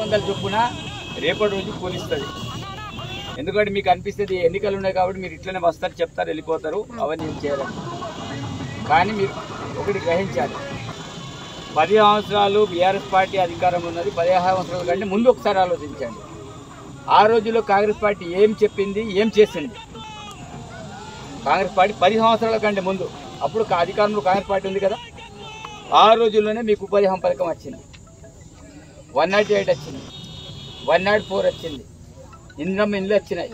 400 చొప్పున రేపటి రోజు కూలిస్తుంది. ఎందుకంటే మీకు అనిపిస్తుంది ఎన్నికలు ఉన్నాయి కాబట్టి మీరు ఇట్లనే వస్తారు, చెప్తారు, వెళ్ళిపోతారు, అవన్నీ ఏం చేయాలని. కానీ మీరు ఒకటి గ్రహించాలి, 10 సంవత్సరాలు బీఆర్ఎస్ పార్టీ అధికారంలో ఉన్నది. 15 సంవత్సరాల కంటే ముందు ఒకసారి ఆలోచించండి. ఆ రోజుల్లో కాంగ్రెస్ పార్టీ ఏం చెప్పింది, ఏం చేసింది. కాంగ్రెస్ పార్టీ 10 సంవత్సరాల కంటే ముందు, అప్పుడు అధికారంలో కాంగ్రెస్ పార్టీ ఉంది కదా, ఆ రోజుల్లోనే మీకు ఉపాధి హామీ పథకం వచ్చింది, 108 వచ్చింది, 104 వచ్చింది, ఇంద్రమ్మ ఇండ్లు వచ్చినాయి,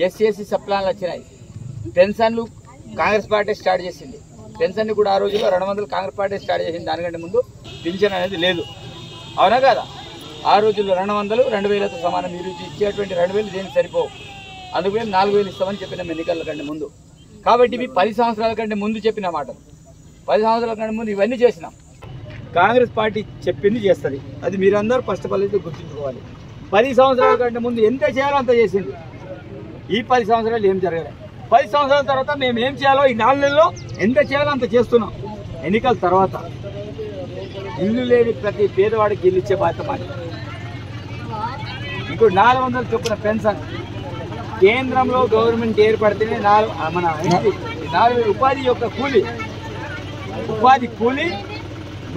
ఎస్సీ సప్లాన్లు వచ్చినాయి, పెన్షన్లు కాంగ్రెస్ పార్టీ స్టార్ట్ చేసింది. పెన్షన్ కూడా ఆ రోజుల్లో 200 కాంగ్రెస్ పార్టీ స్టార్ట్ చేసింది. దానికంటే ముందు పింఛన్ అనేది లేదు, అవునా కదా. ఆ రోజుల్లో 200 2000తో సమానం. మీరు ఇచ్చేటువంటి 2000 దేనికి సరిపోవు, అందుకే 4000 ఇస్తామని చెప్పినాం ఎన్నికల కంటే ముందు. కాబట్టి ఇవి 10 సంవత్సరాల కంటే ముందు చెప్పిన మాటలు. 10 సంవత్సరాల కంటే ముందు ఇవన్నీ చేసినాం. కాంగ్రెస్ పార్టీ చెప్పింది చేస్తుంది, అది మీరందరూ ఫస్ట్ ఆఫ్ ఆల్ అయితే గుర్తుంచుకోవాలి. 10 సంవత్సరాల కంటే ముందు ఎంత చేయాలో అంత చేసింది. ఈ 10 సంవత్సరాలు ఏం జరగలేదు. 10 సంవత్సరాల తర్వాత మేము ఏం చేయాలో ఈ 4 నెలల్లో ఎంత చేయాలో అంత చేస్తున్నాం. ఎన్నికల తర్వాత ఇల్లు లేని ప్రతి పేదవాడికి ఇల్లు ఇచ్చే బాధ్యత మాది. ఇప్పుడు 400 చొప్పున పెన్షన్ కేంద్రంలో గవర్నమెంట్ ఏర్పడితేనే 4 ఉపాధి యొక్క కూలి, ఉపాధి కూలి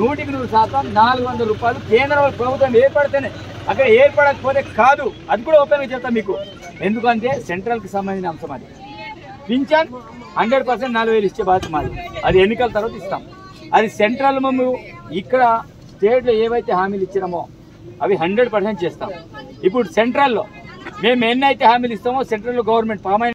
100% 400 రూపాయలు కేంద్ర ప్రభుత్వం ఏర్పడితేనే. అక్కడ ఏర్పడకపోతే కాదు, అది కూడా ఓపెన్గా చెప్తాం మీకు. ఎందుకంటే సెంట్రల్కి సంబంధించిన అంశం అది. పింఛన్ 100% 4000 ఇచ్చే బాధ్యత మాది. అది ఎన్నికల తర్వాత ఇస్తాం. అది సెంట్రల్ మేము ఇక్కడ స్టేట్లో ఏవైతే హామీలు ఇచ్చినామో అవి 100% చేస్తాం. ఇప్పుడు సెంట్రల్లో మేము ఎన్నైతే హామీలు ఇస్తామో సెంట్రల్లో గవర్నమెంట్ పామాయిల్